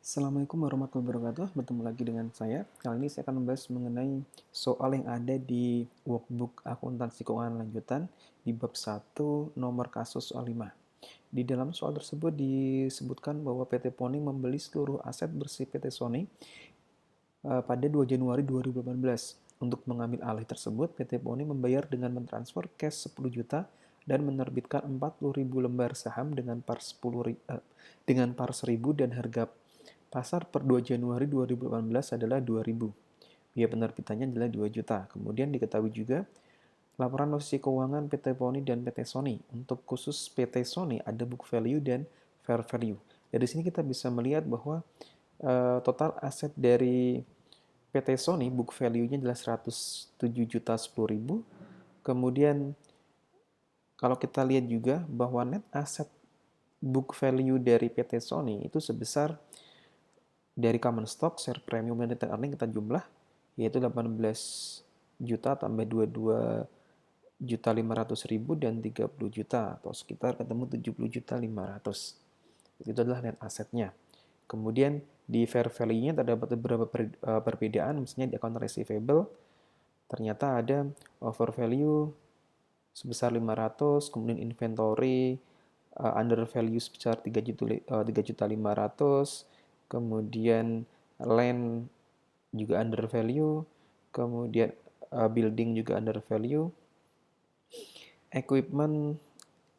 Assalamualaikum warahmatullahi wabarakatuh. Bertemu lagi dengan saya. Kali ini saya akan membahas mengenai soal yang ada di workbook akuntansi keuangan lanjutan di bab 1 nomor kasus soal 5. Di dalam soal tersebut disebutkan bahwa PT Poni membeli seluruh aset bersih PT Sony pada 2 Januari 2018. Untuk mengambil alih tersebut, PT Poni membayar dengan mentransfer cash 10 juta dan menerbitkan 40.000 lembar saham dengan par 1000 dan harga pasar per 2 Januari 2018 adalah 2.000. Biaya penerbitannya adalah 2 juta. Kemudian diketahui juga laporan posisi keuangan PT Poni dan PT Sony. Untuk khusus PT Sony ada book value dan fair value. Dari sini kita bisa melihat bahwa total aset dari PT Sony book value-nya adalah 107 juta 10.000. Kemudian kalau kita lihat juga bahwa net aset book value dari PT Sony itu sebesar dari common stock, share premium dan retained earning kita jumlah yaitu 18 juta tambah 22 juta 500.000 dan 30 juta atau sekitar ketemu 70 juta 500. Itu adalah net asetnya. Kemudian di fair value-nya terdapat beberapa perbedaan, misalnya di account receivable ternyata ada over value sebesar 500, kemudian inventory under value sebesar 3 juta 500, kemudian land juga under value, kemudian building juga under value, equipment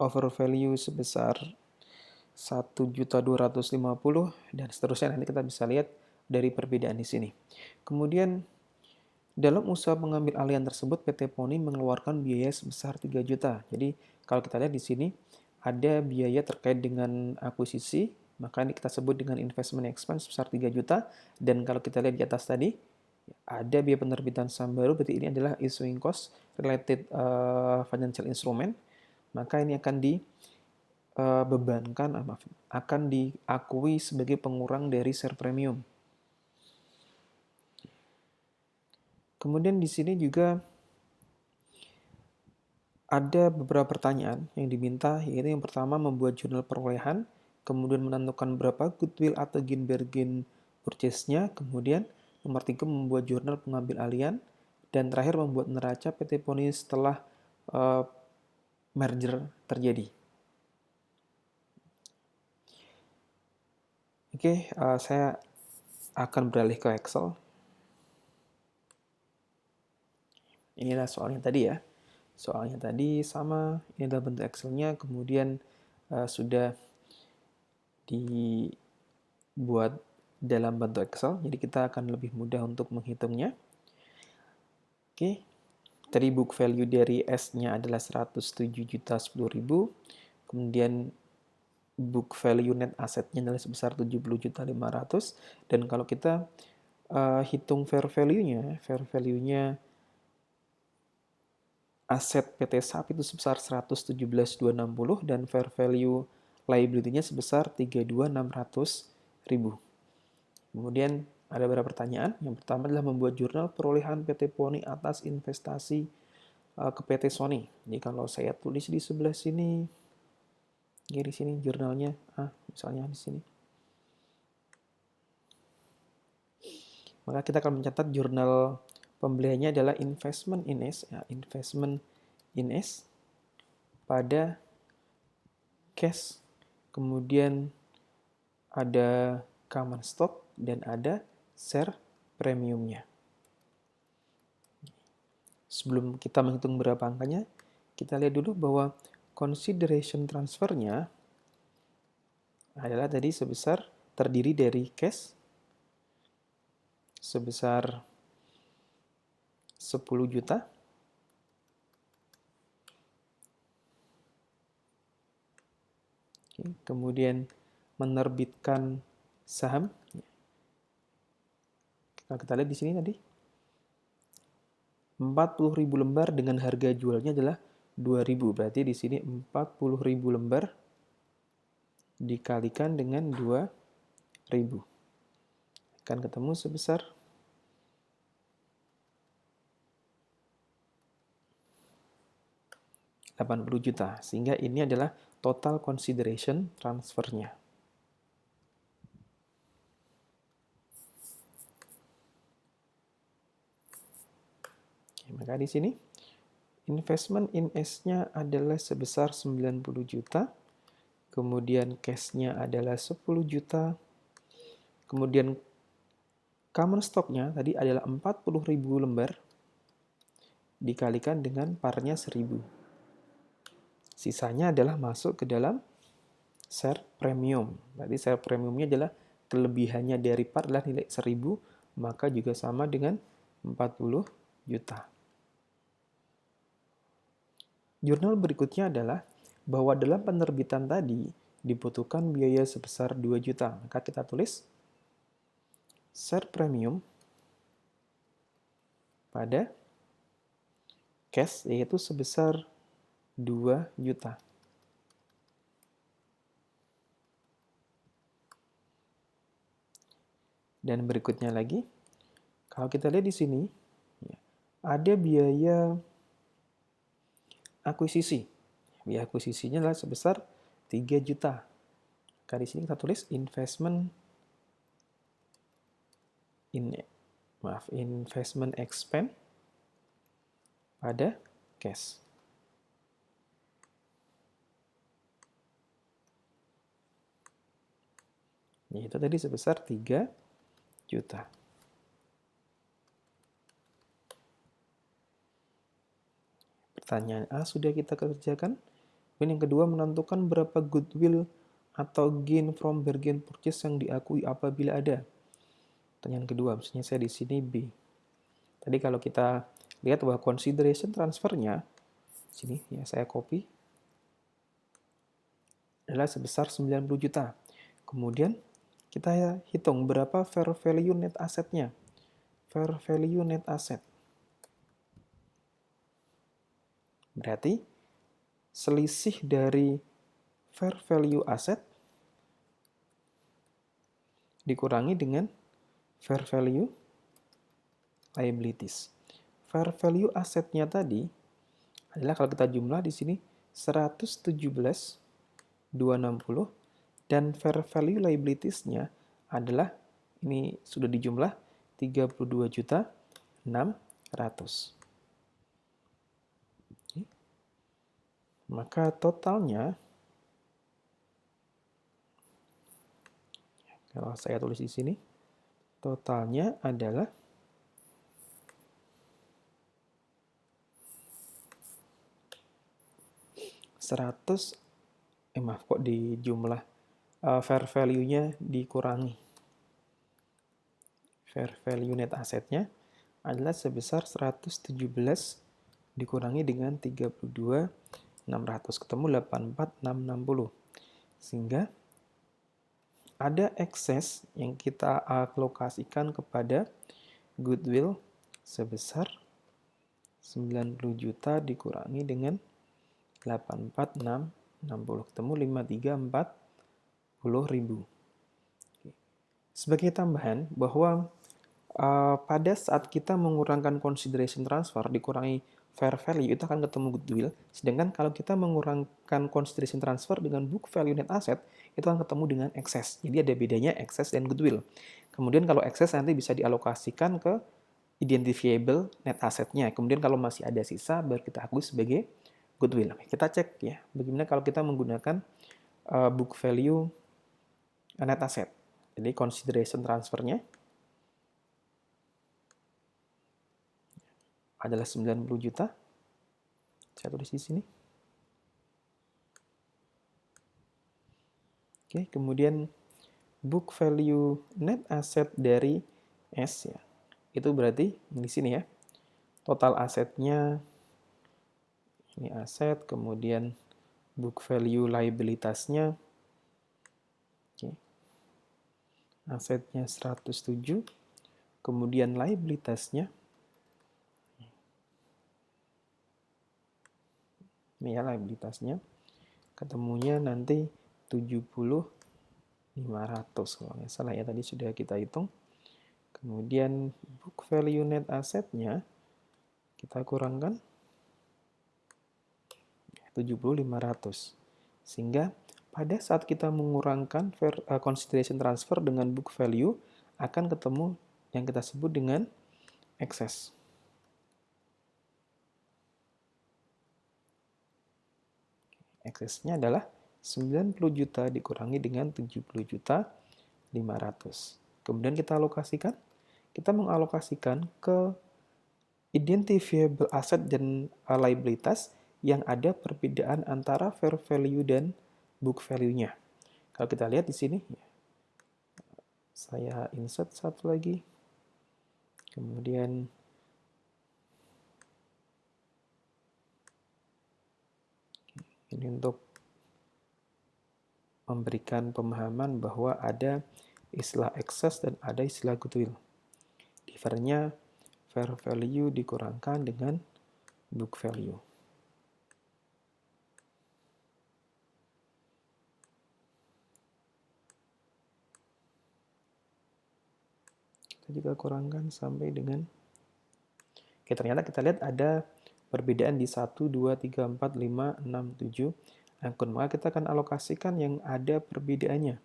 over value sebesar 1.250 dan seterusnya. Nanti kita bisa lihat dari perbedaan di sini. Kemudian dalam usaha mengambil alihan tersebut, PT Poni mengeluarkan biaya sebesar 3 juta. Jadi kalau kita lihat di sini ada biaya terkait dengan akuisisi, maka ini kita sebut dengan investment expense sebesar 3 juta. Dan kalau kita lihat di atas tadi, ada biaya penerbitan saham baru, berarti ini adalah issuing cost related financial instrument. Maka ini akan akan diakui sebagai pengurang dari share premium. Kemudian di sini juga ada beberapa pertanyaan yang diminta, yaitu yang pertama membuat jurnal perolehan, kemudian menentukan berapa goodwill atau gain bargain purchase-nya, kemudian nomor 3 membuat jurnal pengambil alihan, dan terakhir membuat neraca PT Poni setelah merger terjadi. Oke, saya akan beralih ke Excel. Inilah soalnya tadi ya. Soalnya tadi sama, ini adalah bentuk Excel-nya, kemudian sudah dibuat dalam bentuk Excel, jadi kita akan lebih mudah untuk menghitungnya. Oke, tadi book value dari S-nya adalah 107 juta 10.000, kemudian book value net asetnya adalah sebesar 70 juta 500, dan kalau kita hitung fair value-nya aset PT SAP itu sebesar 117.260 dan fair value liability-nya sebesar 32.600.000. Kemudian ada beberapa pertanyaan. Yang pertama adalah membuat jurnal perolehan PT Poni atas investasi ke PT Sony. Jadi kalau saya tulis di sebelah sini, ya di sini jurnalnya, misalnya di sini. Maka kita akan mencatat jurnal pembeliannya adalah investment in S, ya, investment in S pada cash, kemudian ada common stock dan ada share premiumnya. Sebelum kita menghitung berapa angkanya, kita lihat dulu bahwa consideration transfernya adalah tadi sebesar terdiri dari cash sebesar 10 juta, kemudian menerbitkan saham. Kalau kita lihat di sini tadi 40.000 lembar dengan harga jualnya adalah 2.000. Berarti di sini 40.000 lembar dikalikan dengan 2.000. Akan ketemu sebesar 80 juta. Sehingga ini adalah total consideration transfernya. Maka di sini investment in S-nya adalah sebesar 90 juta, kemudian cash-nya adalah 10 juta, kemudian common stock-nya tadi adalah 40.000 lembar, dikalikan dengan par-nya 1000. Sisanya adalah masuk ke dalam share premium. Berarti share premiumnya adalah kelebihannya dari par adalah nilai 1000, maka juga sama dengan 40 juta. Jurnal berikutnya adalah bahwa dalam penerbitan tadi dibutuhkan biaya sebesar 2 juta. Maka kita tulis share premium pada cash yaitu sebesar 2 juta. Dan berikutnya lagi, kalau kita lihat di sini, ada biaya akuisisi. Biaya akuisisinya adalah sebesar 3 juta. Maka di sini kita tulis investment expense pada cash. Yaitu tadi sebesar 3 juta. Pertanyaan A sudah kita kerjakan. Dan yang kedua, menentukan berapa goodwill atau gain from bargain purchase yang diakui apabila ada. Pertanyaan kedua, misalnya saya di sini B. Tadi kalau kita lihat bahwa consideration transfernya, sini ya saya copy, adalah sebesar 90 juta. Kemudian kita hitung berapa fair value net asset-nya. Fair value net asset. Berarti selisih dari fair value asset dikurangi dengan fair value liabilities. Fair value asset-nya tadi adalah kalau kita jumlah di sini 117.260 dan fair value liabilities-nya adalah ini sudah dijumlah 32.600. Maka totalnya, kalau saya tulis di sini, totalnya adalah kok di jumlah fair value-nya dikurangi. Fair value net asset-nya adalah sebesar 117 dikurangi dengan 32.600, ketemu 84.660. Sehingga ada ekses yang kita alokasikan kepada goodwill sebesar 90 juta dikurangi dengan 84.660, ketemu 53.40.000. Sebagai tambahan bahwa pada saat kita mengurangkan consideration transfer dikurangi fair value itu akan ketemu goodwill, sedangkan kalau kita mengurangkan consideration transfer dengan book value net asset itu akan ketemu dengan excess. Jadi ada bedanya excess dan goodwill. Kemudian kalau excess nanti bisa dialokasikan ke identifiable net asset-nya. Kemudian kalau masih ada sisa baru kita akui sebagai goodwill. Kita cek ya, bagaimana kalau kita menggunakan book value net asset. Jadi consideration transfernya adalah 90 juta. Saya tulis di sini. Oke, kemudian book value net asset dari S ya. Itu berarti di sini ya. Total asetnya ini aset, kemudian book value liabilitasnya. Oke. Asetnya 107, kemudian liabilitasnya ini ya liabilitasnya ketemunya nanti 70.500 kalau nggak salah ya, tadi sudah kita hitung. Kemudian book value net assetnya kita kurangkan 7.500, sehingga pada saat kita mengurangkan consideration transfer dengan book value akan ketemu yang kita sebut dengan excess. Excess-nya adalah 90 juta dikurangi dengan 70 juta 500. Kemudian kita alokasikan. Kita mengalokasikan ke identifiable asset dan liabilitas yang ada perbedaan antara fair value dan book value-nya. Kalau kita lihat di sini, saya insert satu lagi. Kemudian ini untuk memberikan pemahaman bahwa ada istilah excess dan ada istilah goodwill. Difference-nya fair value dikurangkan dengan book value. Kita juga kurangkan sampai dengan, oke, ternyata kita lihat ada perbedaan di 1, 2, 3, 4, 5, 6, 7 akun. Maka kita akan alokasikan yang ada perbedaannya.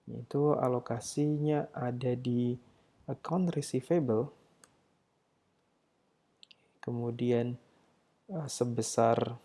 Yaitu alokasinya ada di account receivable. Kemudian sebesar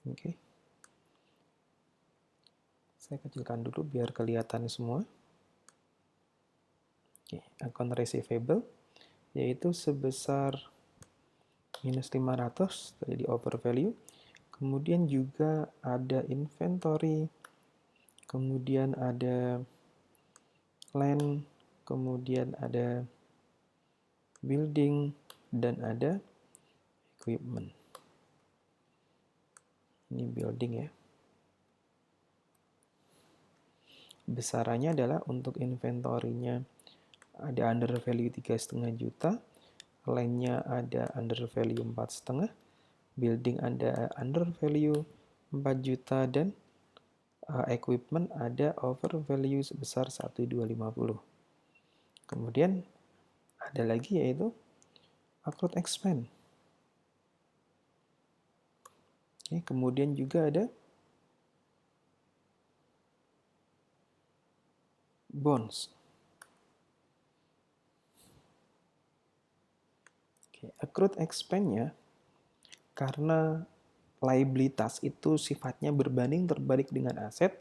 oke. Saya kecilkan dulu biar kelihatan semua. Oke, account receivable yaitu sebesar minus 500 terjadi over value. Kemudian juga ada inventory, kemudian ada land, kemudian ada building, dan ada equipment. Ini building ya. Besarannya adalah untuk inventory-nya ada under value 3,5 juta, land-nya ada under value 4,5, building ada under value 4 juta, dan equipment ada over value sebesar 1,250. Kemudian ada lagi yaitu accrued expense. Oke, kemudian juga ada bonds. Oke, accrued expense-nya karena liabilitas itu sifatnya berbanding terbalik dengan aset,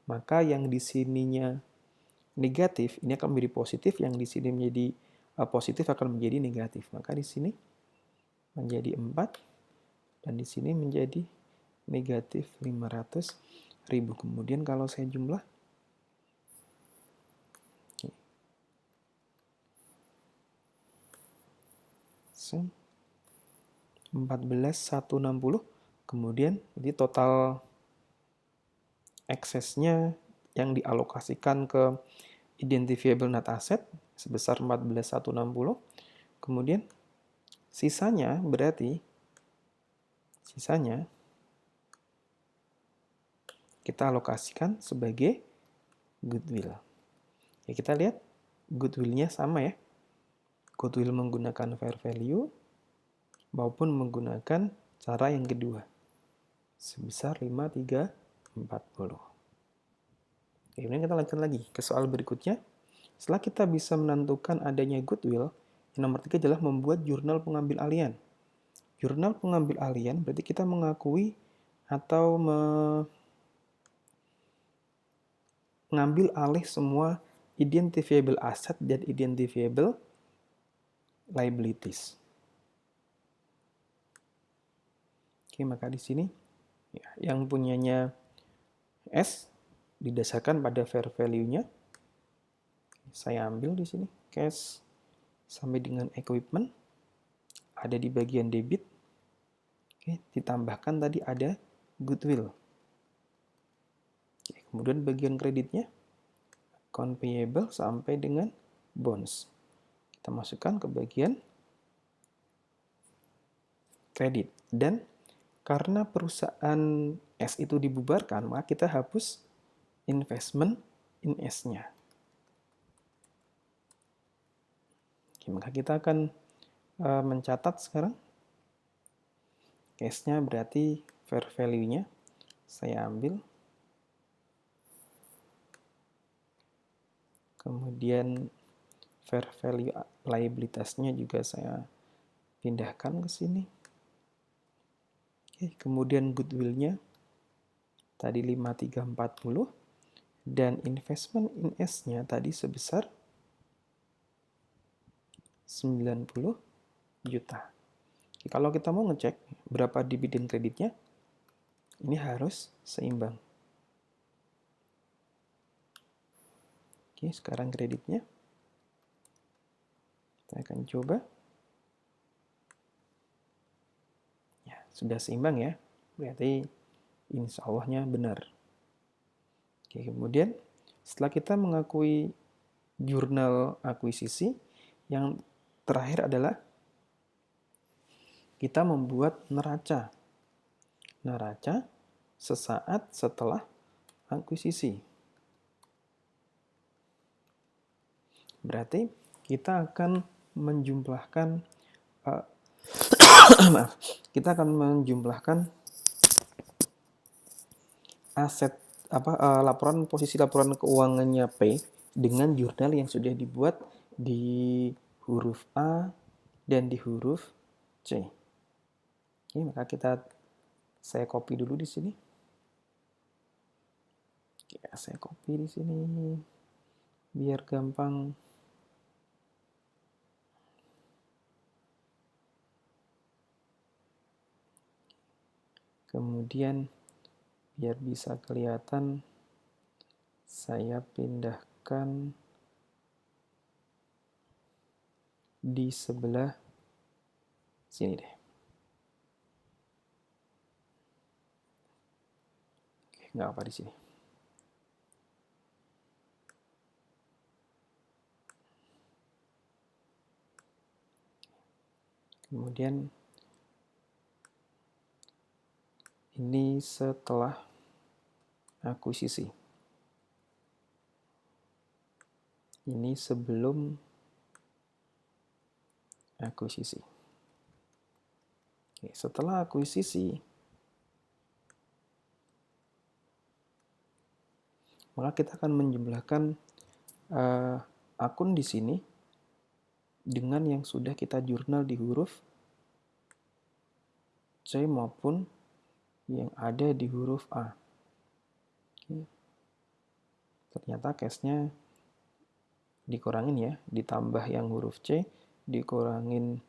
maka yang di sininya negatif ini akan menjadi positif, yang di sini menjadi positif akan menjadi negatif. Maka di sini menjadi 4 dan di sini menjadi negatif 500.000. Kemudian kalau saya jumlah 14.160, kemudian jadi total eksesnya yang dialokasikan ke identifiable net asset sebesar 14.160. Kemudian sisanya berarti kita alokasikan sebagai goodwill. Ya, kita lihat goodwill-nya sama ya. Goodwill menggunakan fair value maupun menggunakan cara yang kedua sebesar 5.340. Kemudian kita lanjutkan lagi ke soal berikutnya. Setelah kita bisa menentukan adanya goodwill, yang nomor 3 adalah membuat jurnal pengambil alihan. Jurnal pengambil alihan berarti kita mengakui atau mengambil alih semua identifiable asset dan identifiable liabilities. Oke, maka di sini ya, yang punyanya S didasarkan pada fair value-nya. Saya ambil di sini cash sampai dengan equipment ada di bagian debit. Oke, ditambahkan tadi ada goodwill. Oke, kemudian bagian kreditnya account payable sampai dengan bonds. Kita masukkan ke bagian kredit. Dan karena perusahaan S itu dibubarkan, maka kita hapus investment in S-nya. Oke, maka kita akan mencatat sekarang cash-nya berarti fair value-nya saya ambil Kemudian fair value liabilitasnya juga saya pindahkan ke sini. Oke, kemudian goodwill-nya tadi 5340 dan investment in S-nya tadi sebesar 90 juta. Oke, kalau kita mau ngecek berapa dividen kreditnya, ini harus seimbang. Oke, sekarang kreditnya. Kita akan coba. Ya, sudah seimbang ya. Berarti insya Allahnya benar. Oke, kemudian setelah kita mengakui jurnal akuisisi, yang terakhir adalah kita membuat neraca. Neraca sesaat setelah akuisisi. Berarti kita akan menjumlahkan maaf, kita akan menjumlahkan aset posisi laporan keuangannya P dengan jurnal yang sudah dibuat di huruf A dan di huruf C. Oke, maka saya copy dulu di sini. Oke, saya copy di sini biar gampang. Kemudian biar bisa kelihatan, saya pindahkan di sebelah sini deh. Oke, nggak apa di sini. Kemudian ini setelah akuisisi. Ini sebelum akuisisi. Oke, setelah akuisisi, maka kita akan menjumlahkan akun di sini dengan yang sudah kita jurnal di huruf C maupun yang ada di huruf A. Oke. Ternyata case-nya dikurangin ya, ditambah yang huruf C, dikurangin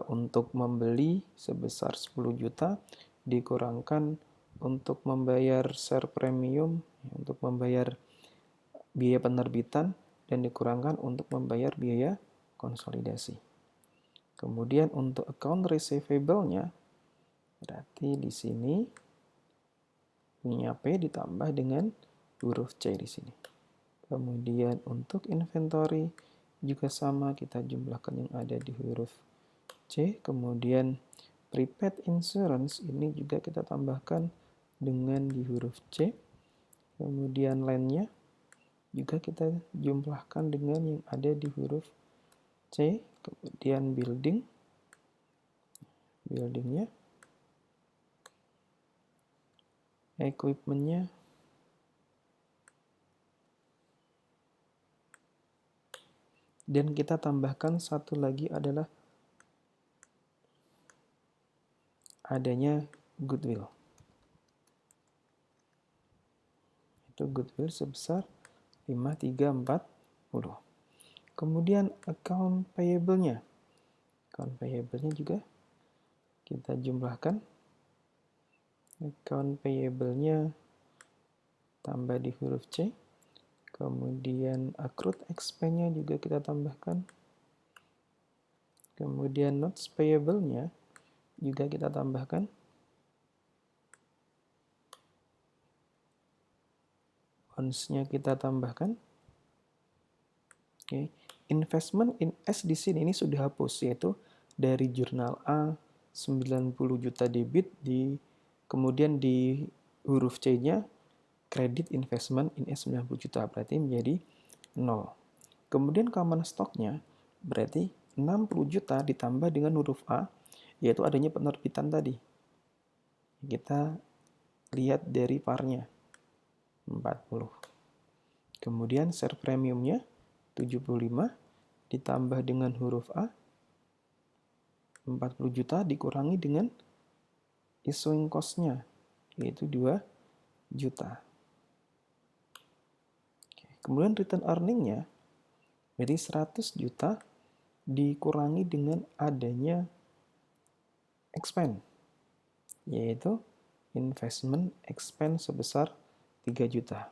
untuk membeli sebesar 10 juta, dikurangkan untuk membayar share premium, untuk membayar biaya penerbitan, dan dikurangkan untuk membayar biaya konsolidasi. Kemudian untuk account receivable-nya, berarti di sini punya P ditambah dengan huruf C di sini. Kemudian untuk inventory juga sama, kita jumlahkan yang ada di huruf C. Kemudian prepaid insurance ini juga kita tambahkan dengan di huruf C. Kemudian line-nya juga kita jumlahkan dengan yang ada di huruf C. Kemudian buildingnya, equipment-nya, dan kita tambahkan satu lagi adalah adanya goodwill. Itu goodwill sebesar 5340. Kemudian account payable-nya. Account payable-nya juga kita jumlahkan. Account payable-nya tambah di huruf C. Kemudian accrued expense-nya juga kita tambahkan. Kemudian notes payable-nya juga kita tambahkan. Bonds-nya kita tambahkan. Oke. Investment in S di sini ini sudah hapus, yaitu dari jurnal A 90 juta debit, kemudian di huruf C-nya kredit investment in S 90 juta, berarti menjadi 0. Kemudian common stock-nya berarti 60 juta ditambah dengan huruf A, yaitu adanya penerbitan tadi. Kita lihat dari par-nya 40. Kemudian share premium-nya 75 ditambah dengan huruf A, 40 juta dikurangi dengan issuing cost-nya, yaitu 2 juta. Kemudian return earning-nya, jadi 100 juta dikurangi dengan adanya expense, yaitu investment expense sebesar 3 juta.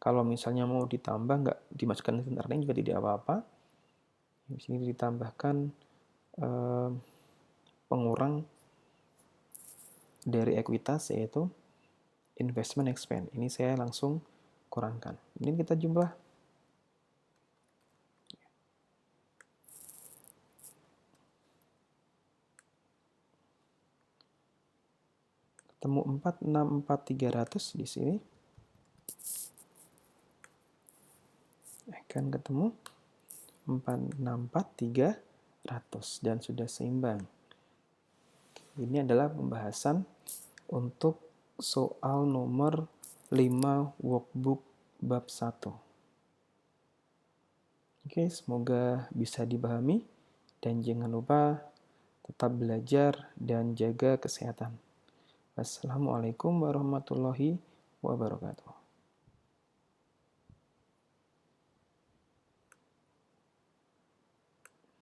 Kalau misalnya mau ditambah, nggak dimasukkan return earning juga tidak apa-apa. Di sini ditambahkan pengurang dari ekuitas, yaitu investment expense. Ini saya langsung kurangkan. Ini kita jumlah. Ketemu 464.300 di sini. Akan ketemu 464.300 dan sudah seimbang. Ini adalah pembahasan untuk soal nomor 5 workbook bab 1. Oke, semoga bisa dipahami dan jangan lupa tetap belajar dan jaga kesehatan. Wassalamualaikum warahmatullahi wabarakatuh.